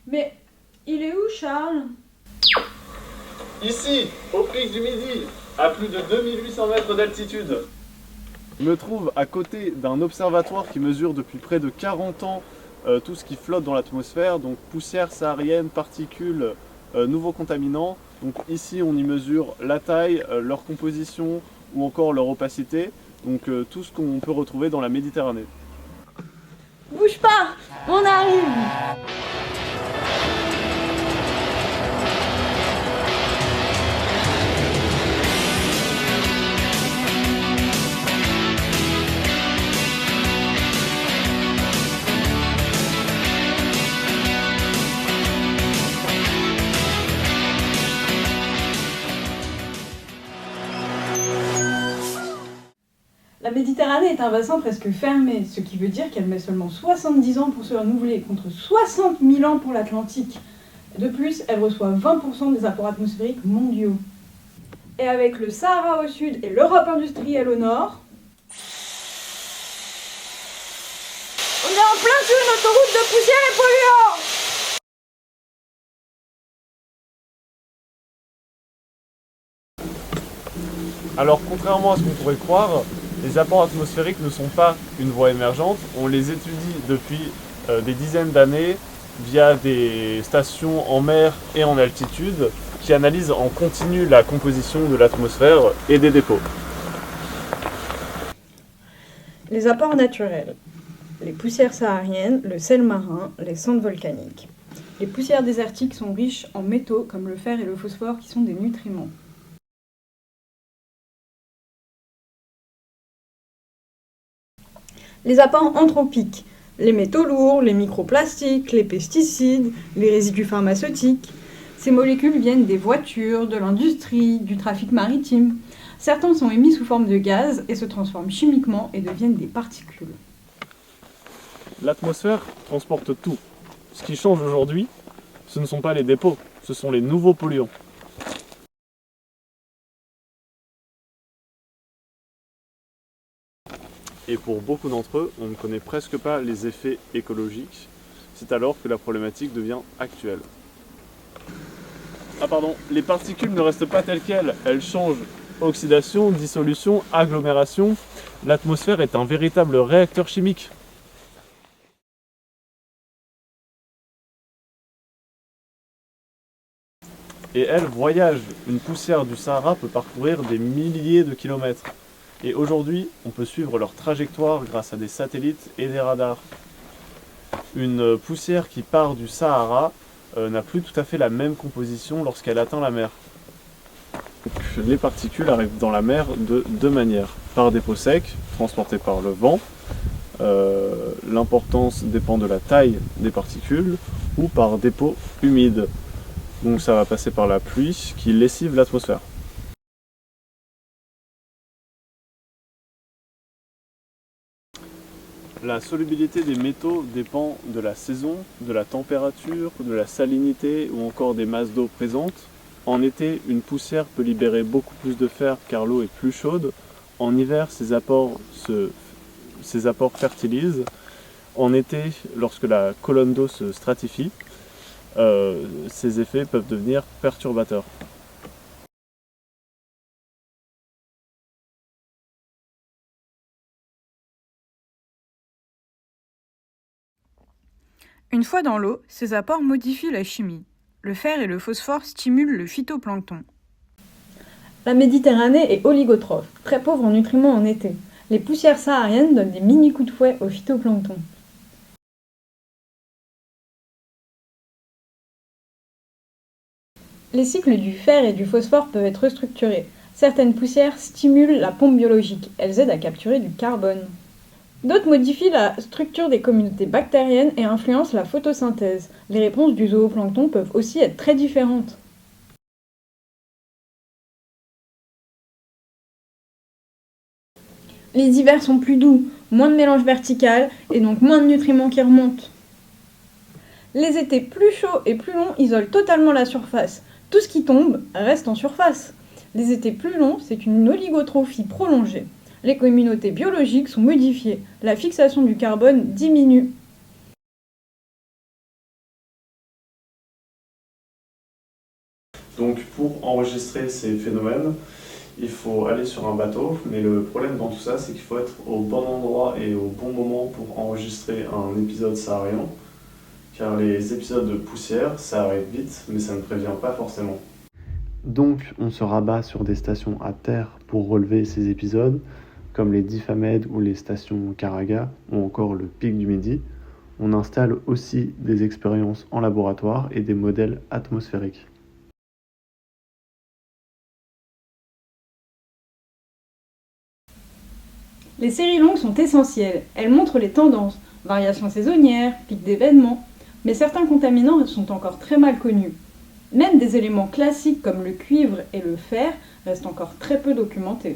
Mais il est où, Charles? Ici, au pic du Midi, à plus de 2800 mètres d'altitude. Je me trouve à côté d'un observatoire qui mesure depuis près de 40 ans tout ce qui flotte dans l'atmosphère, donc poussière saharienne, particules, nouveaux contaminants. Donc ici on y mesure la taille, leur composition ou encore leur opacité, donc tout ce qu'on peut retrouver dans la Méditerranée. Bouge pas, on arrive. La Méditerranée est un bassin presque fermé, ce qui veut dire qu'elle met seulement 70 ans pour se renouveler, contre 60 000 ans pour l'Atlantique. De plus, elle reçoit 20% des apports atmosphériques mondiaux. Et avec le Sahara au sud et l'Europe industrielle au nord, on est en plein sur une autoroute de poussière et polluants. Alors contrairement à ce qu'on pourrait croire, les apports atmosphériques ne sont pas une voie émergente, on les étudie depuis des dizaines d'années via des stations en mer et en altitude qui analysent en continu la composition de l'atmosphère et des dépôts. Les apports naturels. Les poussières sahariennes, le sel marin, les cendres volcaniques. Les poussières désertiques sont riches en métaux comme le fer et le phosphore qui sont des nutriments. Les apports anthropiques, les métaux lourds, les microplastiques, les pesticides, les résidus pharmaceutiques. Ces molécules viennent des voitures, de l'industrie, du trafic maritime. Certains sont émis sous forme de gaz et se transforment chimiquement et deviennent des particules. L'atmosphère transporte tout. Ce qui change aujourd'hui, ce ne sont pas les dépôts, ce sont les nouveaux polluants. Et pour beaucoup d'entre eux, on ne connaît presque pas les effets écologiques. C'est alors que la problématique devient actuelle. Ah pardon, les particules ne restent pas telles quelles, elles changent. Oxydation, dissolution, agglomération. L'atmosphère est un véritable réacteur chimique. Et elle voyage. Une poussière du Sahara peut parcourir des milliers de kilomètres. Et aujourd'hui, on peut suivre leur trajectoire grâce à des satellites et des radars. Une poussière qui part du Sahara n'a plus tout à fait la même composition lorsqu'elle atteint la mer. Donc, les particules arrivent dans la mer de deux manières. Par dépôt sec, transporté par le vent. L'importance dépend de la taille des particules, ou par dépôt humide. Donc ça va passer par la pluie qui lessive l'atmosphère. La solubilité des métaux dépend de la saison, de la température, de la salinité ou encore des masses d'eau présentes. En été, une poussière peut libérer beaucoup plus de fer car l'eau est plus chaude. En hiver, ces apports fertilisent. En été, lorsque la colonne d'eau se stratifie, ces effets peuvent devenir perturbateurs. Une fois dans l'eau, ces apports modifient la chimie. Le fer et le phosphore stimulent le phytoplancton. La Méditerranée est oligotrophe, très pauvre en nutriments en été. Les poussières sahariennes donnent des mini-coups de fouet au phytoplancton. Les cycles du fer et du phosphore peuvent être structurés. Certaines poussières stimulent la pompe biologique, elles aident à capturer du carbone. D'autres modifient la structure des communautés bactériennes et influencent la photosynthèse. Les réponses du zooplancton peuvent aussi être très différentes. Les hivers sont plus doux, moins de mélange vertical et donc moins de nutriments qui remontent. Les étés plus chauds et plus longs isolent totalement la surface. Tout ce qui tombe reste en surface. Les étés plus longs, c'est une oligotrophie prolongée. Les communautés biologiques sont modifiées. La fixation du carbone diminue. Donc pour enregistrer ces phénomènes, il faut aller sur un bateau, mais le problème dans tout ça, c'est qu'il faut être au bon endroit et au bon moment pour enregistrer un épisode saharien, car les épisodes de poussière, ça arrive vite, mais ça ne prévient pas forcément. Donc on se rabat sur des stations à terre pour relever ces épisodes, comme les Difamed ou les stations Karaga, ou encore le Pic du Midi. On installe aussi des expériences en laboratoire et des modèles atmosphériques. Les séries longues sont essentielles. Elles montrent les tendances, variations saisonnières, pics d'événements, mais certains contaminants sont encore très mal connus. Même des éléments classiques comme le cuivre et le fer restent encore très peu documentés.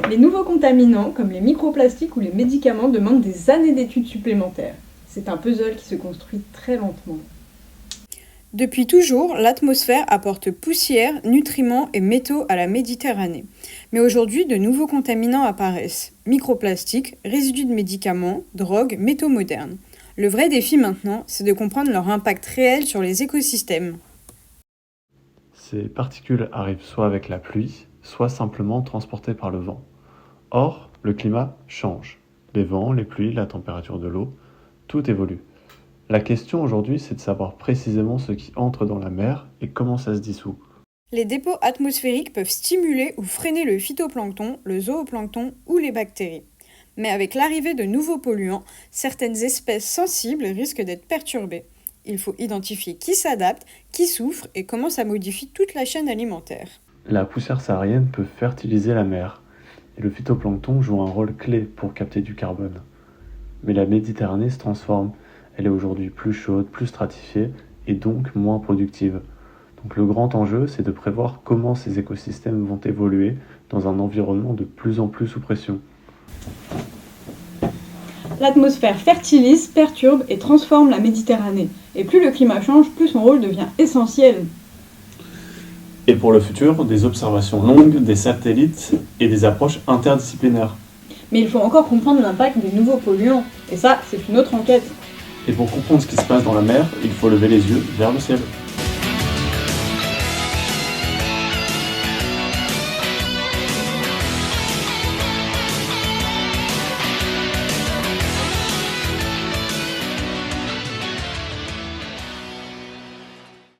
Les nouveaux contaminants, comme les microplastiques ou les médicaments, demandent des années d'études supplémentaires. C'est un puzzle qui se construit très lentement. Depuis toujours, l'atmosphère apporte poussière, nutriments et métaux à la Méditerranée. Mais aujourd'hui, de nouveaux contaminants apparaissent. Microplastiques, résidus de médicaments, drogues, métaux modernes. Le vrai défi maintenant, c'est de comprendre leur impact réel sur les écosystèmes. Ces particules arrivent soit avec la pluie, soit simplement transportées par le vent. Or, le climat change. Les vents, les pluies, la température de l'eau, tout évolue. La question aujourd'hui, c'est de savoir précisément ce qui entre dans la mer et comment ça se dissout. Les dépôts atmosphériques peuvent stimuler ou freiner le phytoplancton, le zooplancton ou les bactéries. Mais avec l'arrivée de nouveaux polluants, certaines espèces sensibles risquent d'être perturbées. Il faut identifier qui s'adapte, qui souffre et comment ça modifie toute la chaîne alimentaire. La poussière saharienne peut fertiliser la mer, et le phytoplancton joue un rôle clé pour capter du carbone. Mais la Méditerranée se transforme. Elle est aujourd'hui plus chaude, plus stratifiée et donc moins productive. Donc le grand enjeu, c'est de prévoir comment ces écosystèmes vont évoluer dans un environnement de plus en plus sous pression. L'atmosphère fertilise, perturbe et transforme la Méditerranée. Et plus le climat change, plus son rôle devient essentiel. Et pour le futur, des observations longues, des satellites et des approches interdisciplinaires. Mais il faut encore comprendre l'impact des nouveaux polluants. Et ça, c'est une autre enquête. Et pour comprendre ce qui se passe dans la mer, il faut lever les yeux vers le ciel.